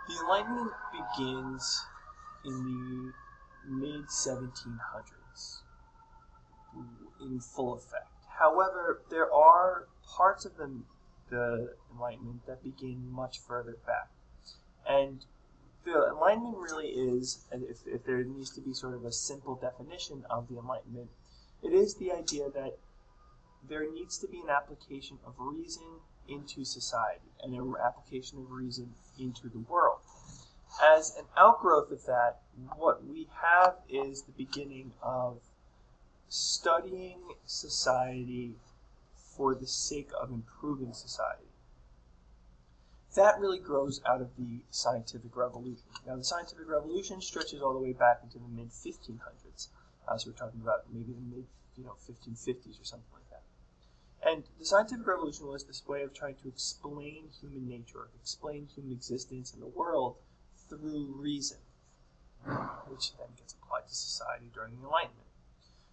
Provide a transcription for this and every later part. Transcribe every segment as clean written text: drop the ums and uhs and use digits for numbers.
The Enlightenment begins in the mid-1700s in full effect. However, there are parts of the Enlightenment that begin much further back. And the Enlightenment really is, and if there needs to be sort of a simple definition of the Enlightenment, it is the idea that there needs to be an application of reason into society and an application of reason into the world. As an outgrowth of that, what we have is the beginning of studying society for the sake of improving society. That really grows out of the scientific revolution. Now, the scientific revolution stretches all the way back into the mid-1500s. So we're talking about maybe the mid-1550s or something like that. And the scientific revolution was this way of trying to explain human nature, explain human existence in the world through reason, which then gets applied to society during the Enlightenment.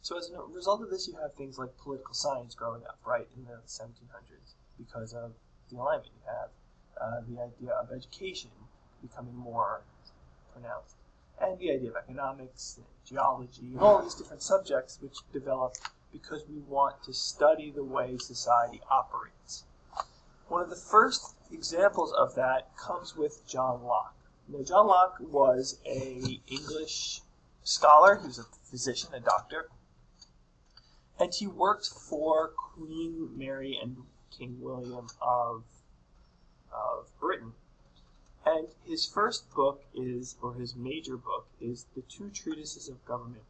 So as a result of this, you have things like political science growing up, right, in the 1700s because of the Enlightenment. You have the idea of education becoming more pronounced, and the idea of economics and geology and all these different subjects which develop because we want to study the way society operates. One of the first examples of that comes with John Locke. Now, John Locke was an English scholar. He was a physician, a doctor, and he worked for Queen Mary and King William of Britain. And his first book is, or his major book, is The Two Treatises of Government,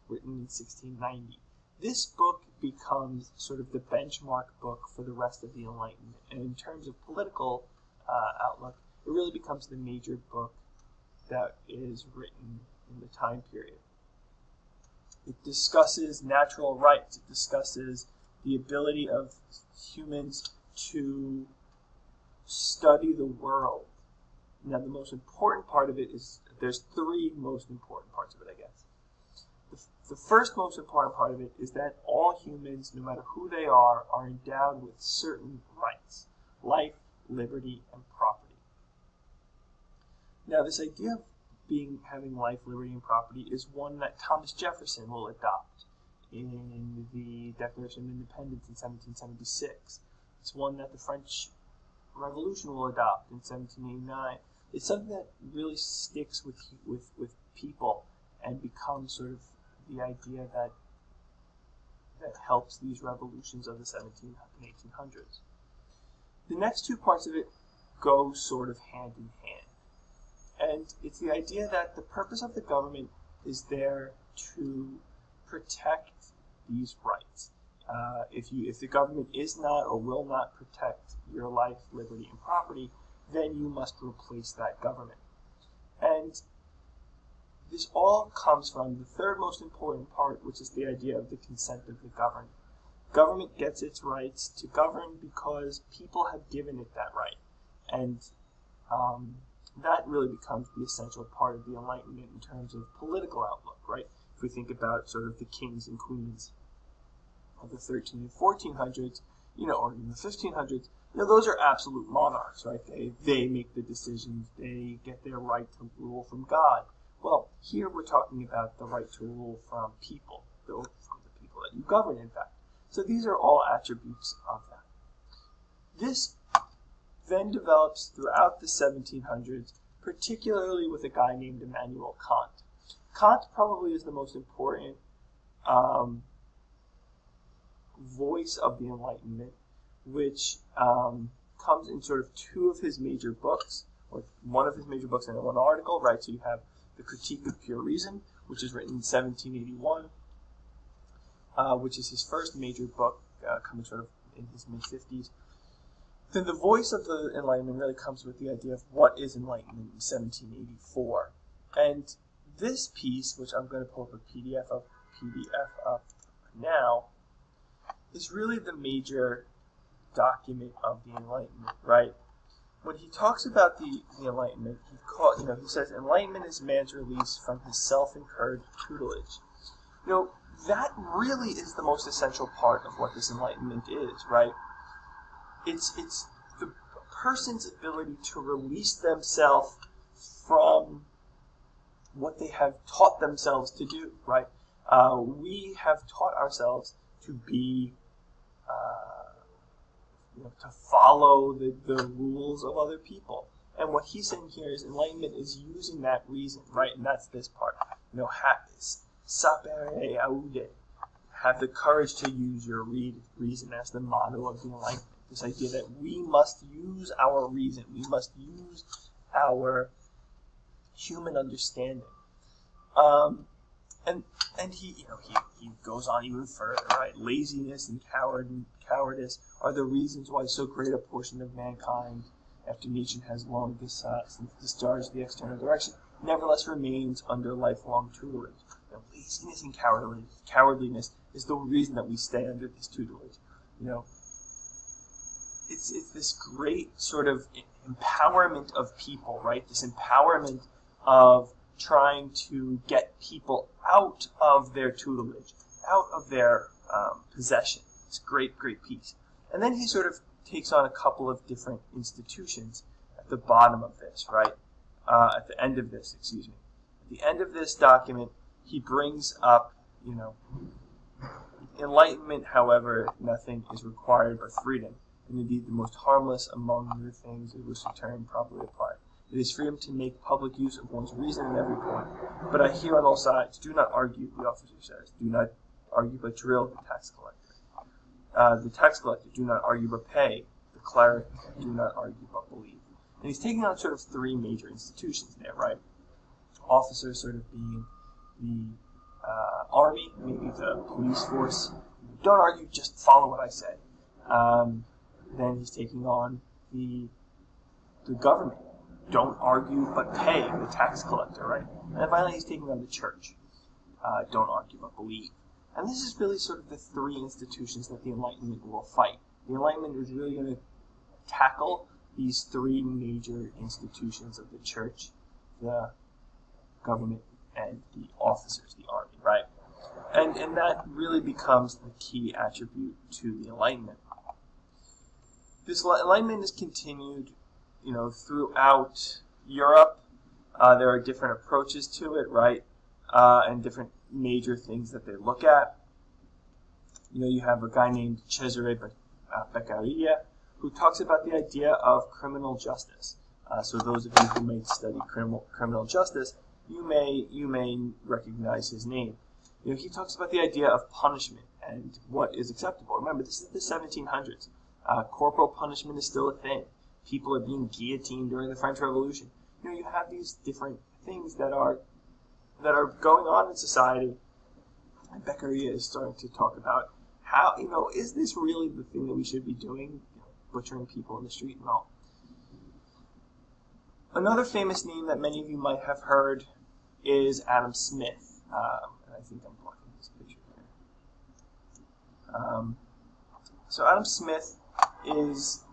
written in 1690. This book becomes sort of the benchmark book for the rest of the Enlightenment. And in terms of political outlook, it really becomes the major book that is written in the time period. It discusses natural rights. It discusses the ability of humans to study the world. Now, the most important part of it is, there's three most important parts of it, I guess. The first most important part of it is that all humans, no matter who they are endowed with certain rights: life, liberty, and property. Now, this idea of having life, liberty, and property is one that Thomas Jefferson will adopt in the Declaration of Independence in 1776. It's one that the French Revolution will adopt in 1789. It's something that really sticks with people and becomes sort of the idea that helps these revolutions of the 1700s and 1800s. The next two parts of it go sort of hand in hand. And it's the idea that the purpose of the government is there to protect these rights. If the government is not or will not protect your life, liberty, and property, then you must replace that government. And this all comes from the third most important part, which is the idea of the consent of the governed. Government gets its rights to govern because people have given it that right. And that really becomes the essential part of the Enlightenment in terms of political outlook, right? If we think about sort of the kings and queens of the 1300s and 1400s, or in the 1500s, those are absolute monarchs, right? They make the decisions. They get their right to rule from God. Well, here we're talking about the right to rule from people, from the people that you govern, in fact. So these are all attributes of that. This then develops throughout the 1700s, particularly with a guy named Immanuel Kant. Kant probably is the most important voice of the Enlightenment, which comes in sort of two of his major books, or one of his major books in one article, right? So you have The Critique of Pure Reason, which is written in 1781, which is his first major book, coming sort of in his mid-50s. Then the voice of the Enlightenment really comes with the idea of what is Enlightenment in 1784. And this piece, which I'm going to pull up a PDF up now, is really the major document of the Enlightenment, right? When he talks about the Enlightenment, he says, "Enlightenment is man's release from his self-incurred tutelage." That really is the most essential part of what this Enlightenment is, right? It's the person's ability to release themselves from what they have taught themselves to do, right? We have taught ourselves to be, to follow the rules of other people. And what he's saying here is enlightenment is using that reason, right? And that's this part. Sapere aude. Have the courage to use your reason as the motto of the Enlightenment. This idea that we must use our reason. We must use our human understanding. And he goes on even further, right? Laziness and cowardice are the reasons why so great a portion of mankind, after nature has long discharged the external direction, nevertheless remains under lifelong tutelage. Laziness and cowardliness is the reason that we stay under this tutelage. It's this great sort of empowerment of people, right? This empowerment of trying to get people out of their tutelage, out of their possession. It's a great piece. And then he sort of takes on a couple of different institutions at the bottom of this, right? At the end of this, At the end of this document, he brings up, enlightenment, however, nothing is required but freedom, and indeed the most harmless among the things in which the term properly applied. It is freedom to make public use of one's reason at every point. But I hear on all sides, do not argue, the officer says. Do not argue but drill, the tax collector. The tax collector, do not argue but pay. The cleric, do not argue but believe. And he's taking on sort of three major institutions there, right? Officers sort of being the army, maybe the police force. Don't argue, just follow what I say. Then he's taking on the government. Don't argue, but pay, the tax collector, right? And then finally he's taking on the church. Don't argue, but believe. And this is really sort of the three institutions that the Enlightenment will fight. The Enlightenment is really going to tackle these three major institutions of the church, the government, and the officers, the army, right? And that really becomes the key attribute to the Enlightenment. This Enlightenment is continued, throughout Europe. There are different approaches to it, right? And different major things that they look at. You have a guy named Cesare Beccaria who talks about the idea of criminal justice. So those of you who may study criminal justice, you may recognize his name. He talks about the idea of punishment and what is acceptable. Remember, this is the 1700s. Corporal punishment is still a thing. People are being guillotined during the French Revolution. You have these different things that are going on in society. And Beccaria is starting to talk about how, is this really the thing that we should be doing? Butchering people in the street and all. Another famous name that many of you might have heard is Adam Smith. And I think I'm blocking this picture here. So Adam Smith is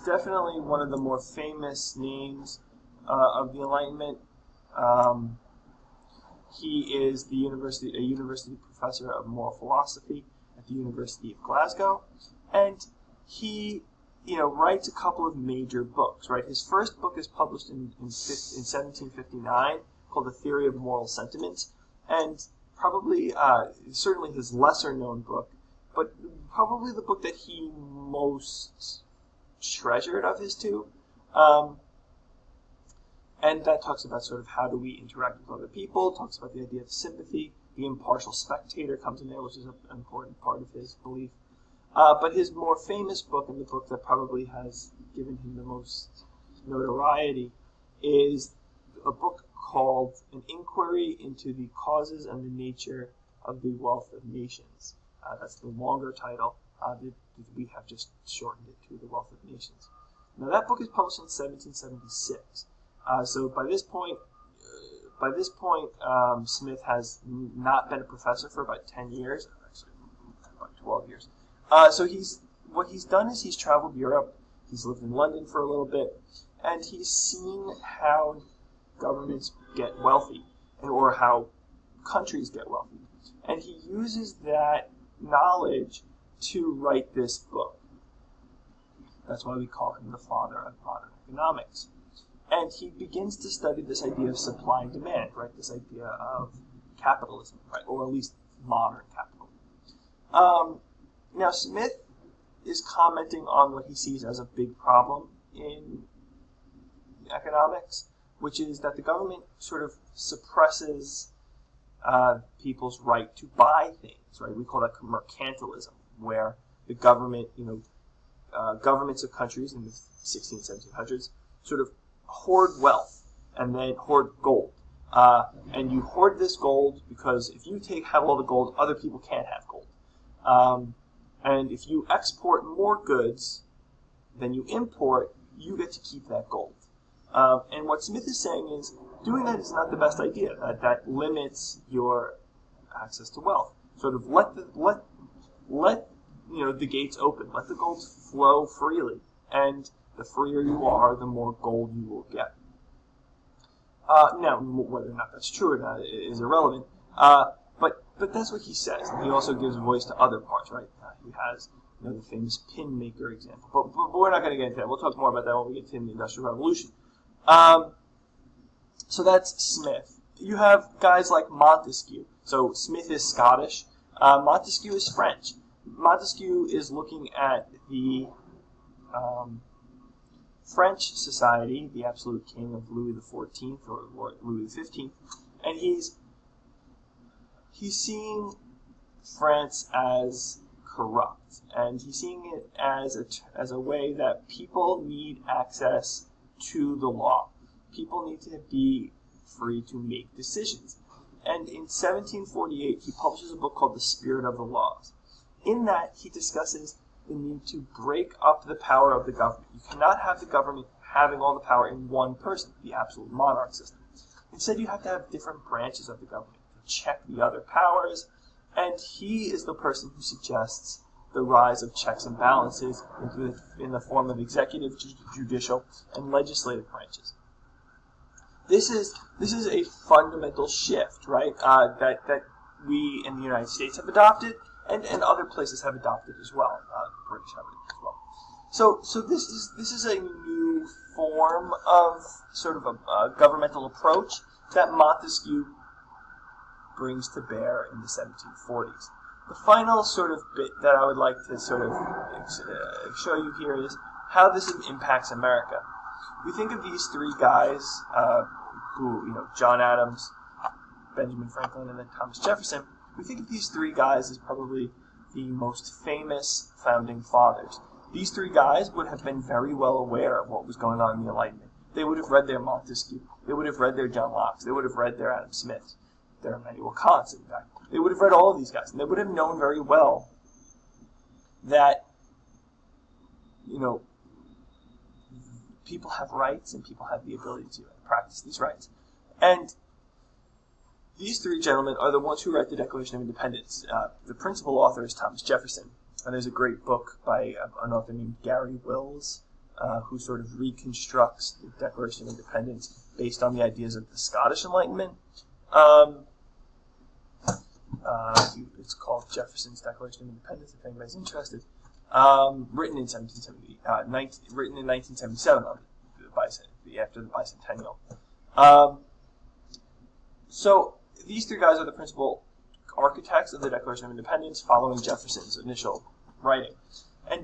definitely one of the more famous names of the Enlightenment. He is a university professor of moral philosophy at the University of Glasgow, and he writes a couple of major books. Right, his first book is published in 1759, called The Theory of Moral Sentiments, and probably certainly his lesser known book, but probably the book that he most treasured of his two. And that talks about sort of how do we interact with other people, talks about the idea of sympathy. The impartial spectator comes in there, which is an important part of his belief. But his more famous book, and the book that probably has given him the most notoriety, is a book called An Inquiry into the Causes and the Nature of the Wealth of Nations. That's the longer title. We have just shortened it to The Wealth of Nations. Now that book is published in 1776. So by this point, Smith has not been a professor for about 10 years, actually about 12 years. So what he's done is he's traveled Europe, he's lived in London for a little bit, and he's seen how governments get wealthy, or how countries get wealthy. And he uses that knowledge to write this book. That's why we call him the father of modern economics. And he begins to study this idea of supply and demand, right? This idea of capitalism, right? Or at least modern capitalism. Now, Smith is commenting on what he sees as a big problem in economics, which is that the government sort of suppresses people's right to buy things, right? We call that mercantilism, where the government, governments of countries in the 16th, 1700s sort of hoard wealth and then hoard gold. And you hoard this gold because if you have all the gold, other people can't have gold. And if you export more goods than you import, you get to keep that gold. And what Smith is saying is doing that is not the best idea. That limits your access to wealth. Sort of let the gates open. Let the gold flow freely. And the freer you are, the more gold you will get. Now, whether or not that's true or not is irrelevant. But that's what he says. And he also gives voice to other parts, right? He has the famous pin maker example. But we're not going to get into that. We'll talk more about that when we get to the Industrial Revolution. So that's Smith. You have guys like Montesquieu. So Smith is Scottish. Montesquieu is French. Montesquieu is looking at the French society, the absolute king of Louis XIV or Louis XV, and he's seeing France as corrupt, and he's seeing it as a way that people need access to the law. People need to be free to make decisions. And in 1748, he publishes a book called The Spirit of the Laws. In that, he discusses the need to break up the power of the government. You cannot have the government having all the power in one person, the absolute monarch system. Instead, you have to have different branches of the government to check the other powers, and he is the person who suggests the rise of checks and balances in the form of executive, judicial, and legislative branches. This is a fundamental shift, right? That we in the United States have adopted, and other places have adopted as well. The British have it as well. So this is a new form of sort of a governmental approach that Montesquieu brings to bear in the 1740s. The final sort of bit that I would like to sort of show you here is how this impacts America. We think of these three guys, John Adams, Benjamin Franklin, and then Thomas Jefferson. We think of these three guys as probably the most famous founding fathers. These three guys would have been very well aware of what was going on in the Enlightenment. They would have read their Montesquieu. They would have read their John Locke. They would have read their Adam Smith, their Immanuel Kant, in fact. They would have read all of these guys, and they would have known very well that, people have rights and people have the ability to practice these rights. And these three gentlemen are the ones who write the Declaration of Independence. The principal author is Thomas Jefferson, and there's a great book by an author named Gary Wills, who sort of reconstructs the Declaration of Independence based on the ideas of the Scottish Enlightenment. It's called Jefferson's Declaration of Independence, if anybody's interested. Written in 1977 after the bicentennial. So these three guys are the principal architects of the Declaration of Independence following Jefferson's initial writing. And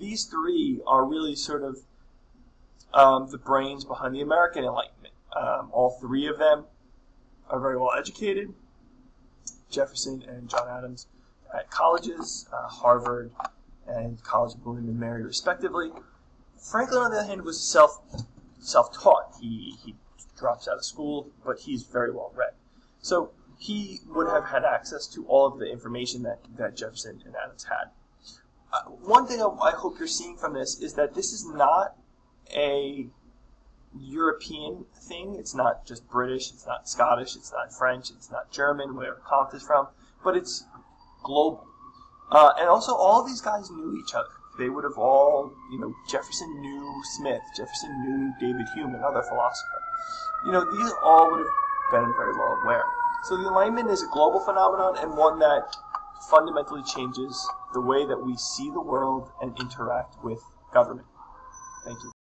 these three are really sort of the brains behind the American Enlightenment. All three of them are very well educated. Jefferson and John Adams at colleges, Harvard and College of William and Mary, respectively. Franklin, on the other hand, was self-taught. He drops out of school, but he's very well read. So he would have had access to all of the information that Jefferson and Adams had. One thing I hope you're seeing from this is that this is not a European thing. It's not just British, it's not Scottish, it's not French, it's not German, where Kant is from, but it's global. And also, all of these guys knew each other. They would have all, Jefferson knew Smith, Jefferson knew David Hume, another philosopher. These all would have been very well aware. So the Enlightenment is a global phenomenon and one that fundamentally changes the way that we see the world and interact with government. Thank you.